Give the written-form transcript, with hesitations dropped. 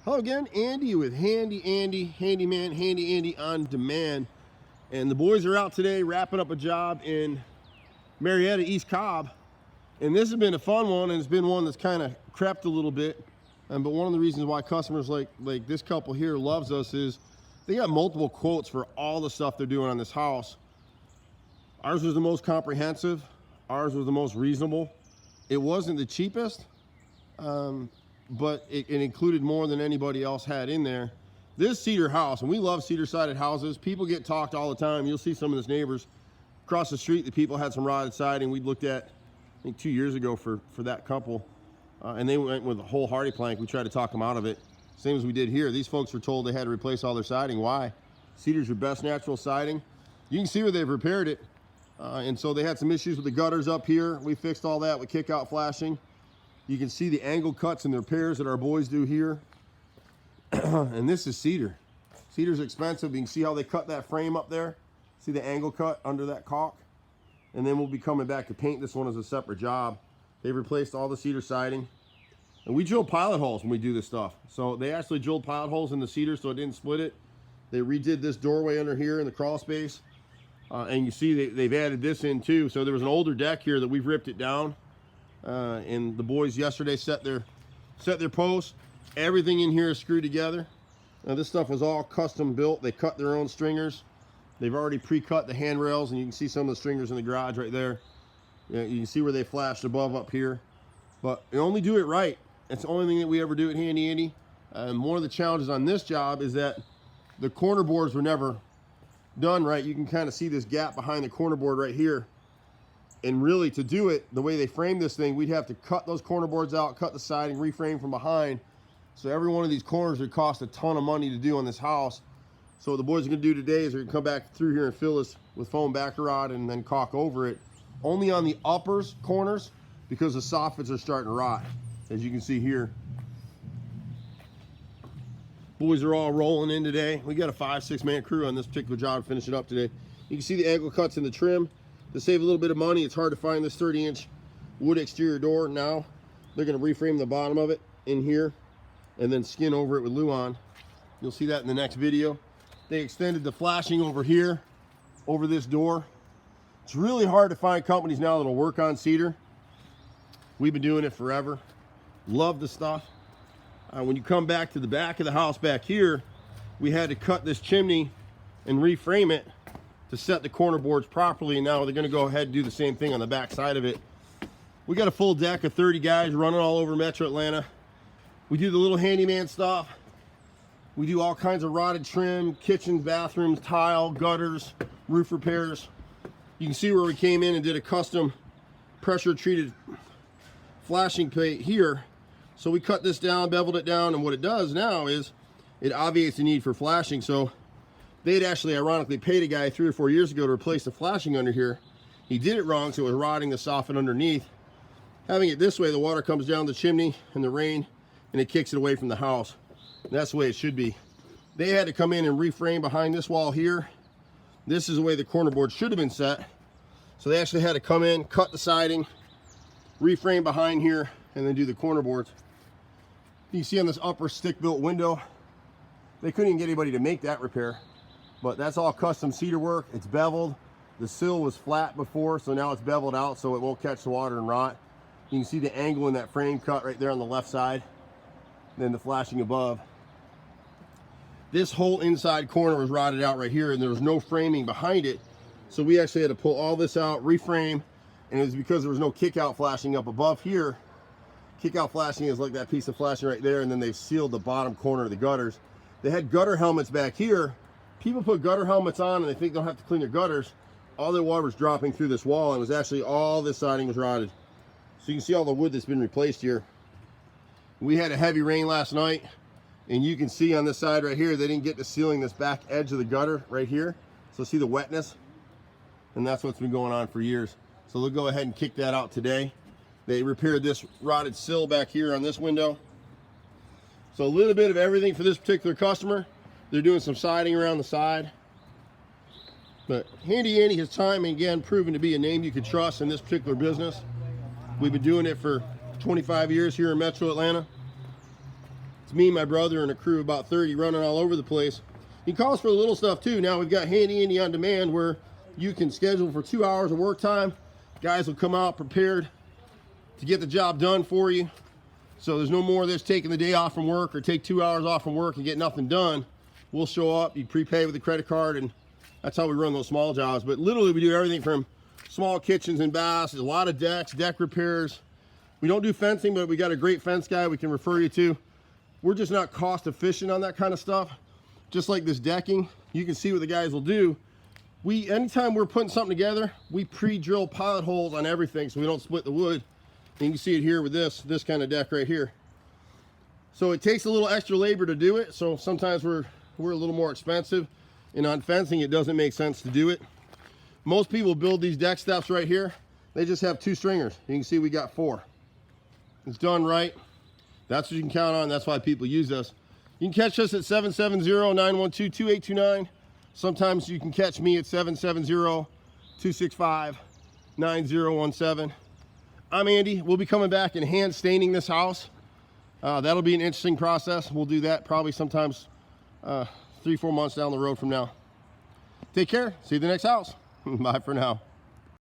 Hello again, Andy with Handy Andy, handyman, Handy Andy on demand. And the boys are out today wrapping up a job in Marietta, East Cobb. And this has been a fun one, and it's been one that's kind of crept a little bit. But one of the reasons why customers like this couple here loves us is they got multiple quotes for all the stuff they're doing on this house. Ours was the most comprehensive. Ours was the most reasonable. It wasn't the cheapest, but it included more than anybody else had in there. This cedar house, and we love cedar-sided houses. People get talked all the time. You'll see some of his neighbors across the street. The people had some rotted siding we looked at, I think 2 years ago for that couple, and they went with a whole hardiplank. We tried to talk them out of it, same as we did here. These folks were told they had to replace all their siding. Why? Cedar's your best natural siding. You can see where they've repaired it, and so they had some issues with the gutters up here. We fixed all that with kickout flashing. You can see the angle cuts and the repairs that our boys do here. And this is cedar. Cedar's expensive. You can see how they cut that frame up there. See the angle cut under that caulk? And then we'll be coming back to paint this one as a separate job. They've replaced all the cedar siding. And we drill pilot holes when we do this stuff. So they actually drilled pilot holes in the cedar so it didn't split it. They redid this doorway under here in the crawl space. And you see they've added this in too. So there was an older deck here that we've ripped it down. And the boys yesterday set their posts. Everything in here is screwed together. Now this stuff was all custom built. They cut their own stringers. They've already pre-cut the handrails, and you can see some of the stringers in the garage right there. You can see where they flashed above up here. But you only do it right. It's the only thing that we ever do at Handy Andy. And one of the challenges on this job is that the corner boards were never done right. You can kind of see this gap behind the corner board right here. And really, to do it the way they framed this thing, we'd have to cut those corner boards out, cut the siding, reframe from behind. So every one of these corners would cost a ton of money to do on this house. So what the boys are gonna do today is they're gonna come back through here and fill this with foam backer rod and then caulk over it. Only on the uppers corners, because the soffits are starting to rot, as you can see here. Boys are all rolling in today. We got a 5-6 man crew on this particular job to finish it up today. You can see the angle cuts in the trim. To save a little bit of money, it's hard to find this 30-inch wood exterior door now. They're gonna reframe the bottom of it in here and then skin over it with Luan. You'll see that in the next video. They extended the flashing over here, over this door. It's really hard to find companies now that'll work on cedar. We've been doing it forever. Love the stuff. When you come back to the back of the house back here, we had to cut this chimney and reframe it to set the corner boards properly. And now they're gonna go ahead and do the same thing on the back side of it. We got a full deck of 30 guys running all over Metro Atlanta. We do the little handyman stuff. We do all kinds of rotted trim, kitchens, bathrooms, tile, gutters, roof repairs. You can see where we came in and did a custom pressure treated flashing plate here. So we cut this down, beveled it down, and what it does now is it obviates the need for flashing. So they'd actually ironically paid a guy 3 or 4 years ago to replace the flashing under here. He did it wrong, so it was rotting the soffit underneath. Having it this way, the water comes down the chimney in the rain and it kicks it away from the house. That's the way it should be. They had to come in and reframe behind this wall here. This is the way the corner board should have been set. So they actually had to come in, cut the siding, reframe behind here, and then do the corner boards. You see on this upper stick-built window, they couldn't even get anybody to make that repair. But that's all custom cedar work. It's beveled. The sill was flat before, so now it's beveled out so it won't catch the water and rot. You can see the angle in that frame cut right there on the left side. Then the flashing above. This whole inside corner was rotted out right here, and there was no framing behind it. So we actually had to pull all this out, reframe, and it was because there was no kickout flashing up above here. Kickout flashing is like that piece of flashing right there, and then they've sealed the bottom corner of the gutters. They had gutter helmets back here. People put gutter helmets on and they think they'll have to clean their gutters. All their water was dropping through this wall, and it was actually all this siding was rotted. So you can see all the wood that's been replaced here. We had a heavy rain last night, and you can see on this side right here, they didn't get to sealing this back edge of the gutter right here. So see the wetness? And that's what's been going on for years. So they'll go ahead and kick that out today. They repaired this rotted sill back here on this window. So a little bit of everything for this particular customer. They're doing some siding around the side. But Handy Andy has time and again proven to be a name you can trust in this particular business. We've been doing it for 25 years here in Metro Atlanta. It's me, my brother, and a crew of about 30 running all over the place. He calls for the little stuff too. Now we've got Handy Andy on demand, where you can schedule for 2 hours of work time. Guys will come out prepared to get the job done for you. So there's no more of this taking the day off from work or take 2 hours off from work and get nothing done. We'll show up, you prepay with a credit card, and that's how we run those small jobs. But literally we do everything from small kitchens and baths, a lot of decks, deck repairs. We don't do fencing, but we got a great fence guy we can refer you to. We're just not cost efficient on that kind of stuff. Just like this decking, you can see what the guys will do. Anytime we're putting something together, we pre-drill pilot holes on everything so we don't split the wood. And you can see it here with this kind of deck right here. So it takes a little extra labor to do it. So sometimes we're a little more expensive. And on fencing, it doesn't make sense to do it. Most people build these deck steps right here. They just have 2 stringers. You can see we got 4. It's done right. That's what you can count on. That's why people use us. You can catch us at 770-912-2829. Sometimes you can catch me at 770-265-9017. I'm Andy. We'll be coming back and hand staining this house. That'll be an interesting process. We'll do that probably sometimes 3-4 months down the road from now. Take care. See you at the next house. Bye for now.